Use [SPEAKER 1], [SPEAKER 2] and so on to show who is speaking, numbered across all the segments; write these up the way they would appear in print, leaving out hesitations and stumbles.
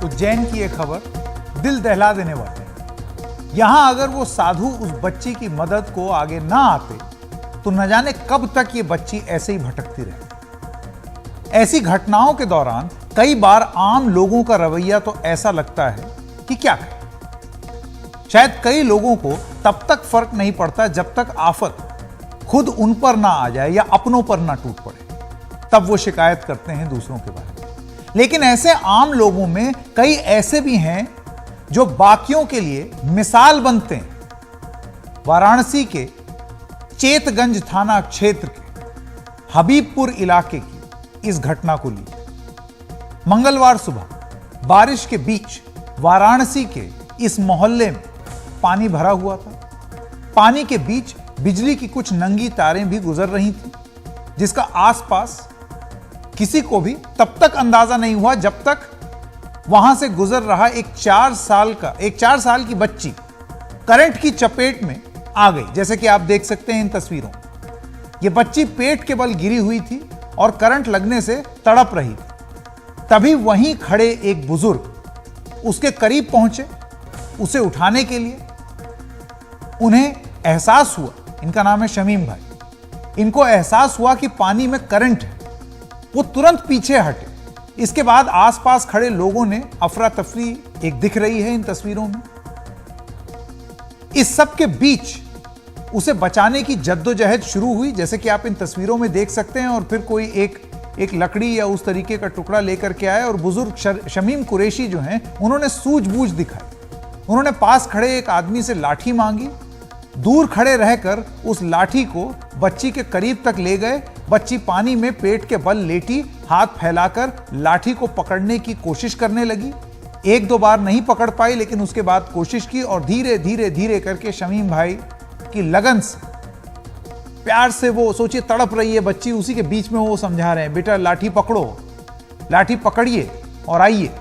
[SPEAKER 1] उज्जैन की एक खबर दिल दहला देने वाली है। यहां अगर वो साधु उस बच्ची की मदद को आगे ना आते तो न जाने कब तक ये बच्ची ऐसे ही भटकती रहे। ऐसी घटनाओं के दौरान कई बार आम लोगों का रवैया तो ऐसा लगता है कि क्या करें। शायद कई लोगों को तब तक फर्क नहीं पड़ता जब तक आफत खुद उन पर ना आ जाए या अपनों पर ना टूट पड़े, तब वो शिकायत करते हैं दूसरों के बारे में। लेकिन ऐसे आम लोगों में कई ऐसे भी हैं जो बाकियों के लिए मिसाल बनते हैं। वाराणसी के चेतगंज थाना क्षेत्र के हबीबपुर इलाके की इस घटना को ली। मंगलवार सुबह बारिश के बीच वाराणसी के इस मोहल्ले में पानी भरा हुआ था। पानी के बीच बिजली की कुछ नंगी तारें भी गुजर रही थी, जिसका आसपास किसी को भी तब तक अंदाजा नहीं हुआ जब तक वहां से गुजर रहा एक 4 साल की बच्ची करंट की चपेट में आ गई। जैसे कि आप देख सकते हैं इन तस्वीरों में, यह बच्ची पेट के बल गिरी हुई थी और करंट लगने से तड़प रही थी। तभी वहीं खड़े एक बुजुर्ग उसके करीब पहुंचे उसे उठाने के लिए। उन्हें एहसास हुआ, इनका नाम है शमीम भाई, इनको एहसास हुआ कि पानी में करंट है। वो तुरंत पीछे हटे। इसके बाद आसपास खड़े लोगों ने अफरा तफरी एक दिख रही है इन तस्वीरों में। इस सब के बीच उसे बचाने की जद्दोजहद शुरू हुई, जैसे कि आप इन तस्वीरों में देख सकते हैं। और फिर कोई एक लकड़ी या उस तरीके का टुकड़ा लेकर के आया और बुजुर्ग शमीम कुरैशी जो हैं उन्होंने सूझबूझ दिखाई। उन्होंने पास खड़े एक आदमी से लाठी मांगी। दूर खड़े रहकर उस लाठी को बच्ची के करीब तक ले गए। बच्ची पानी में पेट के बल लेटी, हाथ फैलाकर लाठी को पकड़ने की कोशिश करने लगी। 1-2 बार नहीं पकड़ पाई, लेकिन उसके बाद कोशिश की और धीरे धीरे धीरे करके शमीम भाई की लगन से, प्यार से, वो सोचिए तड़प रही है बच्ची, उसी के बीच में वो समझा रहे हैं, बेटा लाठी पकड़ो, लाठी पकड़िए और आइए।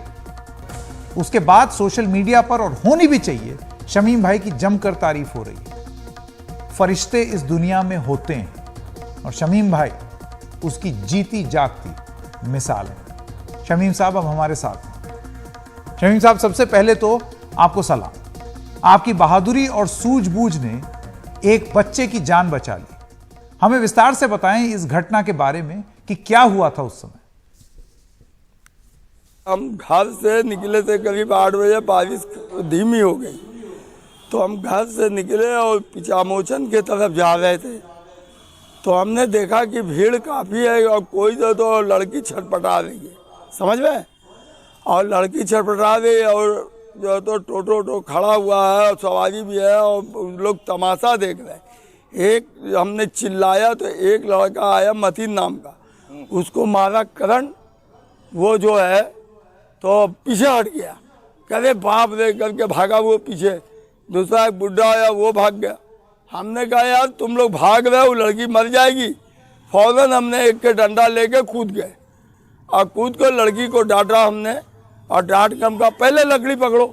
[SPEAKER 1] उसके बाद सोशल मीडिया पर, और होनी भी चाहिए, शमीम भाई की जमकर तारीफ हो रही है। फरिश्ते इस दुनिया में होते हैं और शमीम भाई उसकी जीती जागती मिसाल है। शमीम साहब अब हमारे साथ हैं। शमीम साहब, सबसे पहले तो आपको सलाम। आपकी बहादुरी और सूझबूझ ने एक बच्चे की जान बचा ली। हमें विस्तार से बताएं इस घटना के बारे में कि क्या हुआ था उस समय।
[SPEAKER 2] हम घर से निकले थे करीब 8 बजे, बारिश धीमी हो गई तो हम घर से निकले और पिचामोचन की तरफ जा रहे थे। तो हमने देखा कि भीड़ काफ़ी है और कोई तो लड़की छटपटा रही है, समझ में, और लड़की छटपटा रही है और जो तो टोटो खड़ा हुआ है और सवारी भी है और लोग तमाशा देख रहे हैं। एक हमने चिल्लाया तो एक लड़का आया मतीन नाम का, उसको मारा करंट, वो जो है तो पीछे हट गया, करे बाप रे करके भागा वो पीछे। दूसरा एक बुढ़ा आया, वो भाग गया। हमने कहा यार तुम लोग भाग रहे हो, लड़की मर जाएगी। फौरन हमने एक के डंडा लेके कूद गए और कूद कर लड़की को डांटा हमने और डांट कर हमका पहले लकड़ी पकड़ो,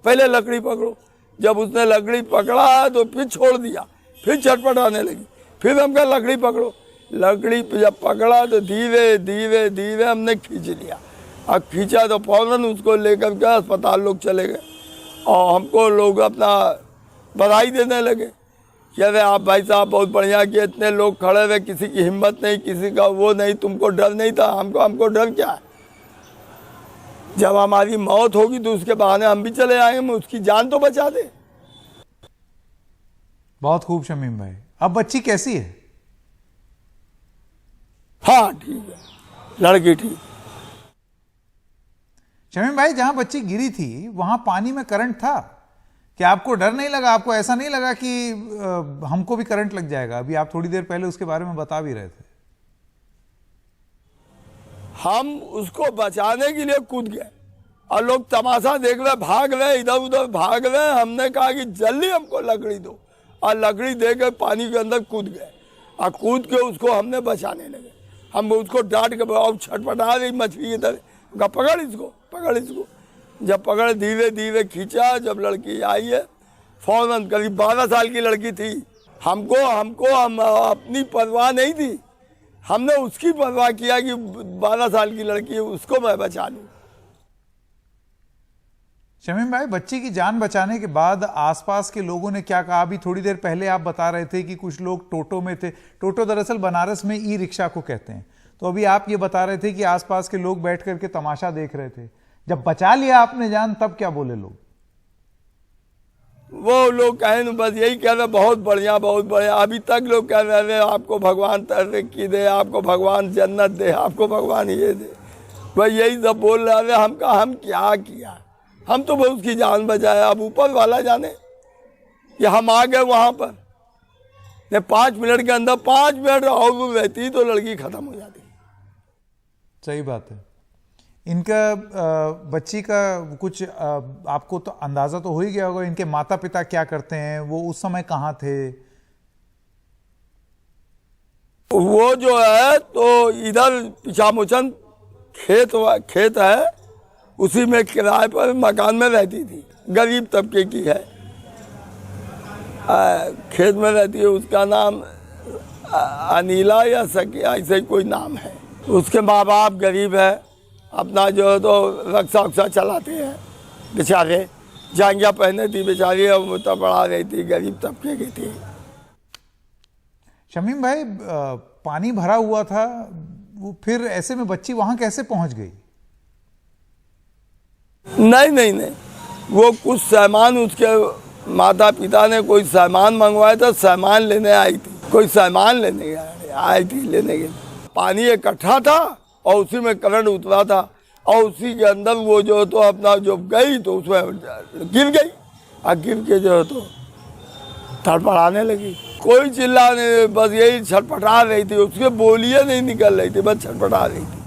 [SPEAKER 2] पहले लकड़ी पकड़ो। जब उसने लकड़ी पकड़ा तो फिर छोड़ दिया, फिर छटपटाने लगी। फिर हमका लकड़ी पकड़ो, लकड़ी जब पकड़ा तो धीरे धीरे धीरे हमने खींच लिया और खींचा तो फौरन उसको लेकर के अस्पताल लोग चले गए और हमको लोग अपना बधाई देने लगे कि अरे आप भाई साहब बहुत बढ़िया किए, इतने लोग खड़े रहे, किसी की हिम्मत नहीं, किसी का वो नहीं, तुमको डर नहीं था। हमको डर क्या है, जब हमारी मौत होगी तो उसके बहाने हम भी चले आएंगे, उसकी जान तो बचा दे।
[SPEAKER 1] बहुत खूब शमीम भाई। अब बच्ची कैसी है?
[SPEAKER 2] हाँ ठीक है, लड़की ठीक।
[SPEAKER 1] शमीम भाई, जहां बच्ची गिरी थी वहां पानी में करंट था, क्या आपको डर नहीं लगा? आपको ऐसा नहीं लगा कि हमको भी करंट लग जाएगा? अभी आप थोड़ी देर पहले उसके बारे में बता भी रहे थे।
[SPEAKER 2] हम उसको बचाने के लिए कूद गए और लोग तमाशा देख रहे, भाग रहे, इधर उधर भाग रहे। हमने कहा कि जल्दी हमको लकड़ी दो और लकड़ी दे के पानी के अंदर कूद गए और कूद के उसको हमने बचाने लगे। हम उसको डांट के और छटपटा रही मछली की तरह, पकड़ इसको, पकड़ इसको। जब पकड़ धीरे धीरे खींचा, जब लड़की आई है फौरन, करीब 12 साल की लड़की थी। हमको हम अपनी परवाह नहीं थी, हमने उसकी परवाह किया कि 12 साल की लड़की है, उसको मैं बचा लूँ।
[SPEAKER 1] शमीम भाई, बच्ची की जान बचाने के बाद आसपास के लोगों ने क्या कहा? अभी थोड़ी देर पहले आप बता रहे थे कि कुछ लोग टोटो में थे। टोटो दरअसल बनारस में ई रिक्शा को कहते हैं। तो अभी आप ये बता रहे थे कि आसपास के लोग बैठ करके तमाशा देख रहे थे। जब बचा लिया आपने जान, तब क्या बोले लोग?
[SPEAKER 2] वो लोग कहें बस यही कह रहे बहुत बढ़िया बहुत बढ़िया। अभी तक लोग कह रहे हैं आपको भगवान तरक्की दे, आपको भगवान जन्नत दे, आपको भगवान ये दे। भाई यही सब बोल रहे थे। हम क्या किया? हम तो बहुत उसकी जान बचाया। अब ऊपर वाला जाने कि हम आ गए वहाँ पर। 5 मिनट के अंदर 5 मिनट और रहती तो लड़की खत्म हो जाती।
[SPEAKER 1] सही बात है। इनका बच्ची का कुछ आपको तो अंदाजा तो हो ही गया होगा। इनके माता पिता क्या करते हैं? वो उस समय कहाँ थे?
[SPEAKER 2] वो जो है तो इधर पिछामोचन खेत है, उसी में किराए पर मकान में रहती थी। गरीब तबके की है, खेत में रहती है। उसका नाम अनिला या सकिया ऐसे ही कोई नाम है। उसके माँ बाप गरीब है, अपना जो है तो रक्षा उक्षा चलाते हैं बेचारे। जांगिया पहने थी बेचारी, और तो पढ़ा रही थी, गरीब तबके की थी।
[SPEAKER 1] शमीम भाई, पानी भरा हुआ था, वो फिर ऐसे में बच्ची वहां कैसे पहुंच गई?
[SPEAKER 2] नहीं, वो कुछ सामान, उसके माता पिता ने कोई सामान मंगवाया था, सामान लेने आई थी। कोई सामान लेने आई थी लेने के। पानी इकट्ठा था और उसी में करंट उतरा था, और उसी के अंदर वो जो तो अपना जो गई तो उसमें गिर गई, और गिर के जो तो तड़पड़ाने लगी। कोई चिल्ला नहीं, बस यही छटपटा रही थी। उसके बोलियां नहीं निकल रही थी, बस छटपटा रही थी।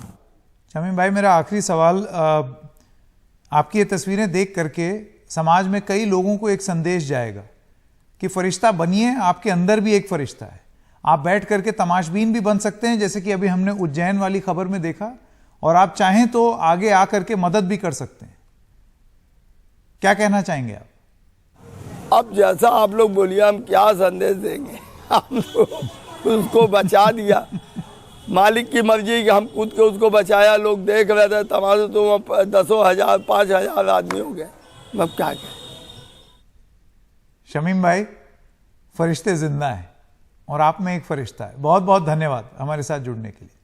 [SPEAKER 1] शमीम भाई, मेरा आखिरी सवाल, आपकी ये तस्वीरें देख करके समाज में कई लोगों को एक संदेश जाएगा कि फरिश्ता बनिए, आपके अंदर भी एक फरिश्ता है। आप बैठ करके तमाशबीन भी बन सकते हैं, जैसे कि अभी हमने उज्जैन वाली खबर में देखा, और आप चाहें तो आगे आकर के मदद भी कर सकते हैं। क्या कहना चाहेंगे आप?
[SPEAKER 2] अब जैसा आप लोग बोलिए, हम क्या संदेश देंगे? हम तो उसको बचा दिया, मालिक की मर्जी कि हम कूद के उसको बचाया। लोग देख रहे थे तमाशा, तो 10,000 5,000 आदमी हो गए। अब क्या कहें?
[SPEAKER 1] शमीम भाई, फरिश्ते जिंदा हैं और आप में एक फरिश्ता है। बहुत बहुत धन्यवाद हमारे साथ जुड़ने के लिए।